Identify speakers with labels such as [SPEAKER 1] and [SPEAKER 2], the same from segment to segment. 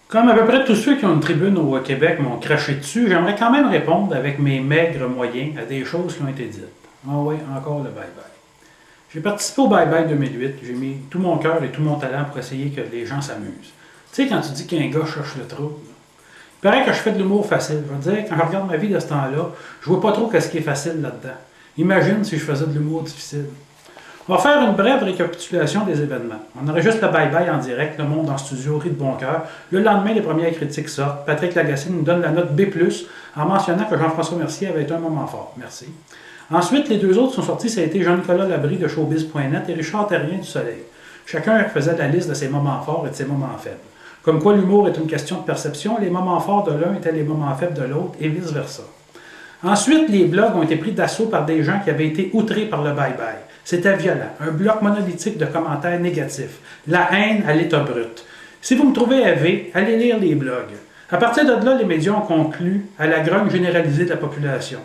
[SPEAKER 1] Comme à peu près tous ceux qui ont une tribune au Québec m'ont craché dessus, j'aimerais quand même répondre avec mes maigres moyens à des choses qui ont été dites. Ah oui, encore le bye-bye. J'ai participé au bye-bye 2008, j'ai mis tout mon cœur et tout mon talent pour essayer que les gens s'amusent. Tu sais, quand tu dis qu'un gars cherche le trouble, il paraît que je fais de l'humour facile. Je veux dire, quand je regarde ma vie de ce temps-là, je vois pas trop qu'est-ce qui est facile là-dedans. Imagine si je faisais de l'humour difficile. On va faire une brève récapitulation des événements. On enregistre le bye-bye en direct, le monde en studio rit de bon cœur. Le lendemain, les premières critiques sortent. Patrick Lagacé nous donne la note B+, en mentionnant que Jean-François Mercier avait été un moment fort. Merci. Ensuite, les deux autres sont sortis, ça a été Jean-Nicolas Labrie de Showbiz.net et Richard Terrien du Soleil. Chacun faisait la liste de ses moments forts et de ses moments faibles. Comme quoi l'humour est une question de perception, les moments forts de l'un étaient les moments faibles de l'autre et vice-versa. Ensuite, les blogs ont été pris d'assaut par des gens qui avaient été outrés par le bye-bye. C'était violent, un bloc monolithique de commentaires négatifs, la haine à l'état brut. Si vous me trouvez élevé, allez lire les blogs. À partir de là, les médias ont conclu à la grogne généralisée de la population.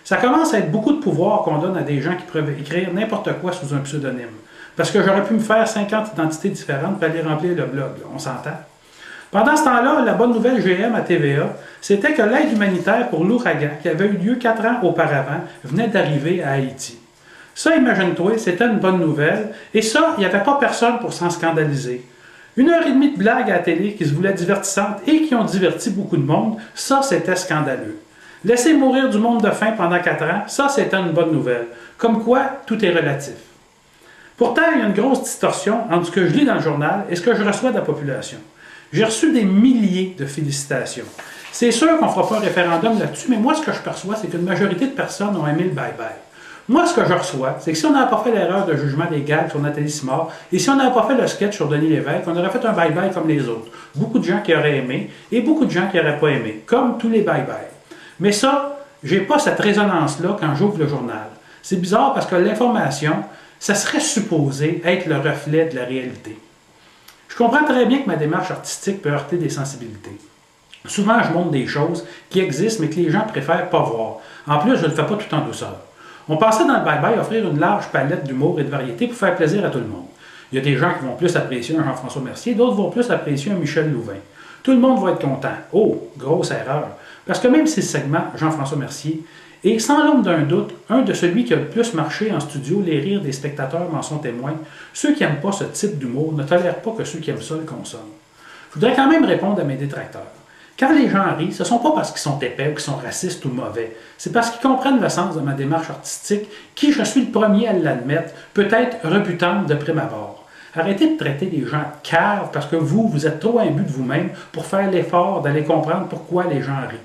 [SPEAKER 1] Ça commence à être beaucoup de pouvoir qu'on donne à des gens qui peuvent écrire n'importe quoi sous un pseudonyme. Parce que j'aurais pu me faire 50 identités différentes pour aller remplir le blog, là, on s'entend. Pendant ce temps-là, la bonne nouvelle GM à TVA, c'était que l'aide humanitaire pour l'ouragan, qui avait eu lieu 4 ans auparavant, venait d'arriver à Haïti. Ça, imagine-toi, c'était une bonne nouvelle, et ça, il n'y avait pas personne pour s'en scandaliser. 1 heure et demie de blagues à la télé qui se voulaient divertissantes et qui ont diverti beaucoup de monde, ça, c'était scandaleux. Laisser mourir du monde de faim pendant 4 ans, ça, c'était une bonne nouvelle. Comme quoi, tout est relatif. Pourtant, il y a une grosse distorsion entre ce que je lis dans le journal et ce que je reçois de la population. J'ai reçu des milliers de félicitations. C'est sûr qu'on ne fera pas un référendum là-dessus, mais moi, ce que je perçois, c'est qu'une majorité de personnes ont aimé le bye-bye. Moi, ce que je reçois, c'est que si on n'avait pas fait l'erreur de jugement des gags sur Nathalie Simard, et si on n'avait pas fait le sketch sur Denis Lévesque, on aurait fait un bye-bye comme les autres. Beaucoup de gens qui auraient aimé, et beaucoup de gens qui n'auraient pas aimé, comme tous les bye-bye. Mais ça, j'ai pas cette résonance-là quand j'ouvre le journal. C'est bizarre parce que l'information, ça serait supposé être le reflet de la réalité. Je comprends très bien que ma démarche artistique peut heurter des sensibilités. Souvent, je montre des choses qui existent, mais que les gens préfèrent pas voir. En plus, je ne le fais pas tout en douceur. On pensait dans le bye-bye offrir une large palette d'humour et de variété pour faire plaisir à tout le monde. Il y a des gens qui vont plus apprécier un Jean-François Mercier, d'autres vont plus apprécier un Michel Louvain. Tout le monde va être content. Oh, grosse erreur. Parce que même si le segment Jean-François Mercier est sans l'ombre d'un doute un de celui qui a le plus marché en studio, les rires des spectateurs m'en sont témoins, ceux qui n'aiment pas ce type d'humour ne tolèrent pas que ceux qui aiment ça le consomment. Je voudrais quand même répondre à mes détracteurs. Quand les gens rient, ce ne sont pas parce qu'ils sont épais ou qu'ils sont racistes ou mauvais. C'est parce qu'ils comprennent le sens de ma démarche artistique, qui, je suis le premier à l'admettre, peut être rebutante de prime abord. Arrêtez de traiter les gens de caves parce que vous êtes trop imbus de vous-même pour faire l'effort d'aller comprendre pourquoi les gens rient.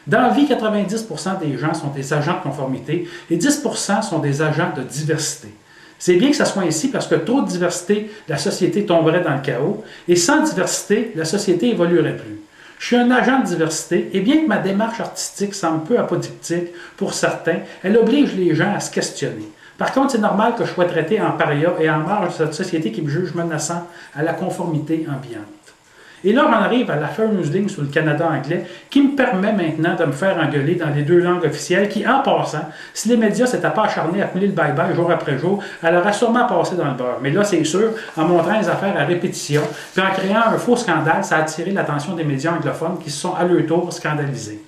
[SPEAKER 1] Dans la vie, 90% des gens sont des agents de conformité et 10% sont des agents de diversité. C'est bien que ça soit ainsi parce que trop de diversité, la société tomberait dans le chaos, et sans diversité, la société évoluerait plus. Je suis un agent de diversité, et bien que ma démarche artistique semble peu apodictique pour certains, elle oblige les gens à se questionner. Par contre, c'est normal que je sois traité en paria et en marge de cette société qui me juge menaçant à la conformité ambiante. Et là, on arrive à la fameuse ligne sur le Canada anglais qui me permet maintenant de me faire engueuler dans les 2 langues officielles qui, en passant, si les médias s'étaient pas acharnés à couler le bye-bye jour après jour, elle aurait sûrement passé dans le beurre. Mais là, c'est sûr, en montrant les affaires à répétition, puis en créant un faux scandale, ça a attiré l'attention des médias anglophones qui se sont à leur tour scandalisés.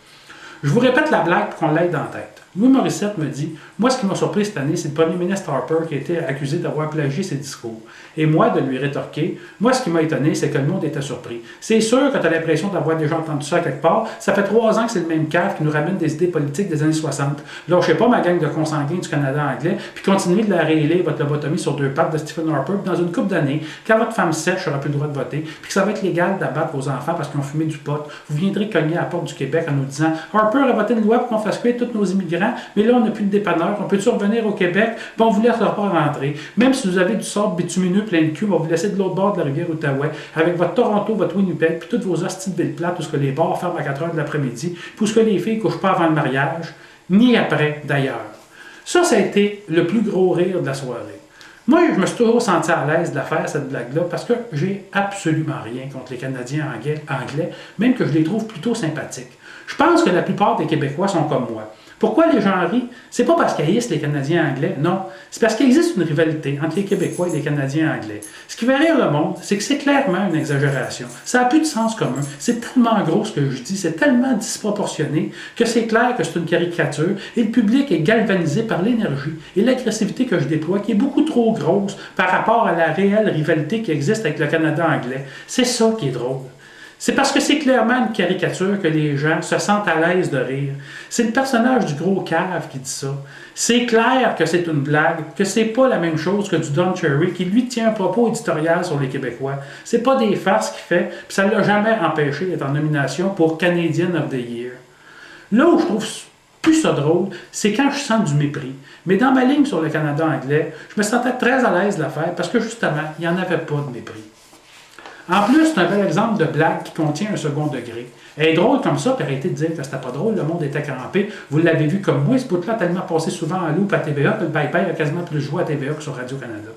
[SPEAKER 1] Je vous répète la blague pour qu'on l'aille dans la tête. Louis Morissette me dit « Moi, ce qui m'a surpris cette année, c'est le premier ministre Harper qui a été accusé d'avoir plagié ses discours. » Et moi, de lui rétorquer « Moi, ce qui m'a étonné, c'est que le monde était surpris. C'est sûr que tu as l'impression d'avoir déjà entendu ça quelque part. Ça fait 3 ans que c'est le même cave qui nous ramène des idées politiques des années 60. Lâchez pas ma gang de consanguins du Canada anglais, puis continuez de la réélire votre lobotomie sur 2 pattes de Stephen Harper, puis dans une couple d'années, quand votre femme sèche n'aura plus le droit de voter, puis que ça va être légal d'abattre vos enfants parce qu'ils ont fumé du pot, vous viendrez cogner à la porte du Québec en nous disant « Harper a voté une loi pour qu'on fasse cuire tous nos immigrants, mais là, on n'a plus de dépanneur, on peut-tu revenir au Québec, puis on vous laisse pas rentrer. Même si vous avez du sable bitumineux plein de cul, on va vous laisser de l'autre bord de la rivière Outaouais, avec votre Toronto, votre Winnipeg, puis toutes vos hosties de villes plates, où ce que les bars ferment à 4 heures de l'après-midi, puis où ce que les filles ne couchent pas avant le mariage, ni après, d'ailleurs. Ça a été le plus gros rire de la soirée. Moi, je me suis toujours senti à l'aise de la faire, cette blague-là, parce que j'ai absolument rien contre les Canadiens anglais, même que je les trouve plutôt sympathiques. Je pense que la plupart des Québécois sont comme moi. Pourquoi les gens rient? C'est pas parce qu'ils haïssent les Canadiens anglais, non. C'est parce qu'il existe une rivalité entre les Québécois et les Canadiens anglais. Ce qui fait rire le monde, c'est que c'est clairement une exagération. Ça n'a plus de sens commun. C'est tellement gros ce que je dis, c'est tellement disproportionné que c'est clair que c'est une caricature et le public est galvanisé par l'énergie et l'agressivité que je déploie qui est beaucoup trop grosse par rapport à la réelle rivalité qui existe avec le Canada anglais. C'est ça qui est drôle. C'est parce que c'est clairement une caricature que les gens se sentent à l'aise de rire. C'est le personnage du gros cave qui dit ça. C'est clair que c'est une blague, que c'est pas la même chose que du Don Cherry qui lui tient un propos éditorial sur les Québécois. C'est pas des farces qu'il fait, puis ça ne l'a jamais empêché d'être en nomination pour Canadian of the Year. Là où je trouve plus ça drôle, c'est quand je sens du mépris. Mais dans ma ligne sur le Canada anglais, je me sentais très à l'aise de la faire parce que justement, il n'y en avait pas de mépris. En plus, c'est un bel exemple de blague qui contient un second degré. Elle est drôle comme ça, puis arrêtez de dire que c'était pas drôle, le monde était crampé. Vous l'avez vu comme moi, ce bout-là a tellement passé souvent en loupe à TVA que le bye-bye a quasiment plus joué à TVA que sur Radio-Canada.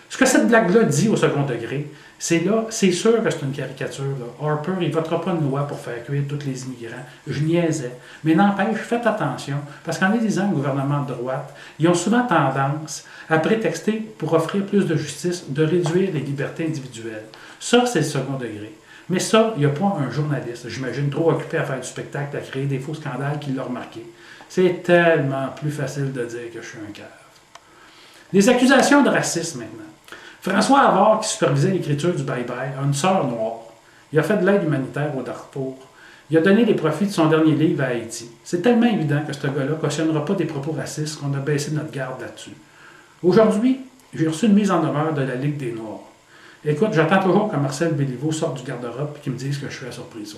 [SPEAKER 1] Ce que cette blague-là dit au second degré, c'est sûr que c'est une caricature. Là. Harper, il ne votera pas une loi pour faire cuire tous les immigrants. Je niaisais. Mais n'empêche, faites attention, parce qu'en élisant un gouvernement de droite, ils ont souvent tendance à prétexter, pour offrir plus de justice, de réduire les libertés individuelles. Ça, c'est le second degré. Mais ça, il n'y a pas un journaliste, j'imagine, trop occupé à faire du spectacle, à créer des faux scandales qui l'a remarqué. C'est tellement plus facile de dire que je suis un cave. Les accusations de racisme, maintenant. François Havard, qui supervisait l'écriture du Bye-Bye, a une sœur noire. Il a fait de l'aide humanitaire au Darfour. Il a donné les profits de son dernier livre à Haïti. C'est tellement évident que ce gars-là ne cautionnera pas des propos racistes qu'on a baissé notre garde là-dessus. Aujourd'hui, j'ai reçu une mise en demeure de la Ligue des Noirs. Écoute, j'attends toujours que Marcel Béliveau sorte du garde-robe et qu'il me dise que je suis à surprise.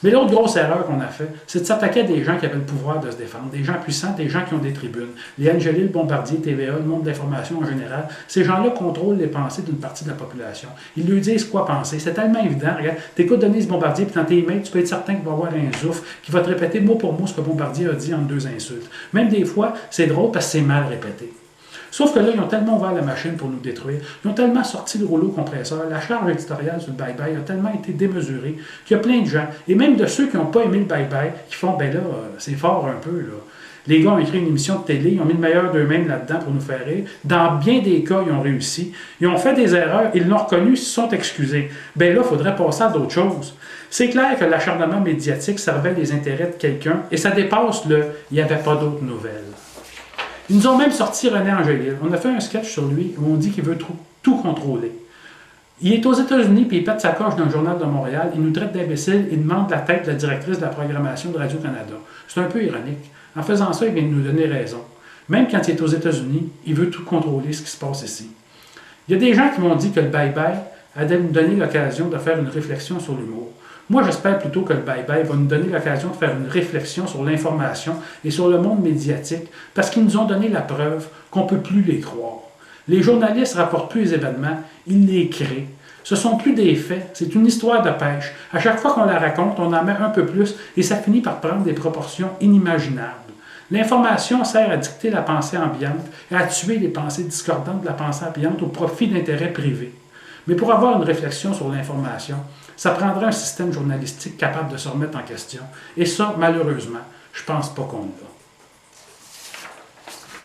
[SPEAKER 1] Mais l'autre grosse erreur qu'on a fait, c'est de s'attaquer à des gens qui avaient le pouvoir de se défendre, des gens puissants, des gens qui ont des tribunes. Les Angélil, Bombardier, TVA, le monde de l'information en général, ces gens-là contrôlent les pensées d'une partie de la population. Ils lui disent quoi penser. C'est tellement évident. Regarde, t'écoutes Denise Bombardier, puis dans tes emails, tu peux être certain qu'il va y avoir un zouf qui va te répéter mot pour mot ce que Bombardier a dit en 2 insultes. Même des fois, c'est drôle parce que c'est mal répété. Sauf que là, ils ont tellement ouvert la machine pour nous détruire, ils ont tellement sorti le rouleau compresseur, la charge éditoriale sur le bye-bye a tellement été démesurée qu'il y a plein de gens, et même de ceux qui n'ont pas aimé le bye-bye, qui font, ben là, c'est fort un peu, là. Les gars ont écrit une émission de télé, ils ont mis le meilleur d'eux-mêmes là-dedans pour nous faire rire. Dans bien des cas, ils ont réussi. Ils ont fait des erreurs, ils l'ont reconnu, ils se sont excusés. Ben là, il faudrait passer à d'autres choses. C'est clair que l'acharnement médiatique servait les intérêts de quelqu'un, et ça dépasse le « il n'y avait pas d'autres nouvelles ». Ils nous ont même sorti René Angélil. On a fait un sketch sur lui où on dit qu'il veut tout contrôler. Il est aux États-Unis puis il pète sa coche dans le Journal de Montréal. Il nous traite d'imbéciles. Il demande la tête de la directrice de la programmation de Radio-Canada. C'est un peu ironique. En faisant ça, il vient de nous donner raison. Même quand il est aux États-Unis, il veut tout contrôler ce qui se passe ici. Il y a des gens qui m'ont dit que le bye-bye allait nous donner l'occasion de faire une réflexion sur l'humour. Moi, j'espère plutôt que le bye-bye va nous donner l'occasion de faire une réflexion sur l'information et sur le monde médiatique, parce qu'ils nous ont donné la preuve qu'on ne peut plus les croire. Les journalistes ne rapportent plus les événements, ils les créent. Ce ne sont plus des faits, c'est une histoire de pêche. À chaque fois qu'on la raconte, on en met un peu plus et ça finit par prendre des proportions inimaginables. L'information sert à dicter la pensée ambiante et à tuer les pensées discordantes de la pensée ambiante au profit d'intérêts privés. Mais pour avoir une réflexion sur l'information, ça prendrait un système journalistique capable de se remettre en question. Et ça, malheureusement, je ne pense pas qu'on l'a.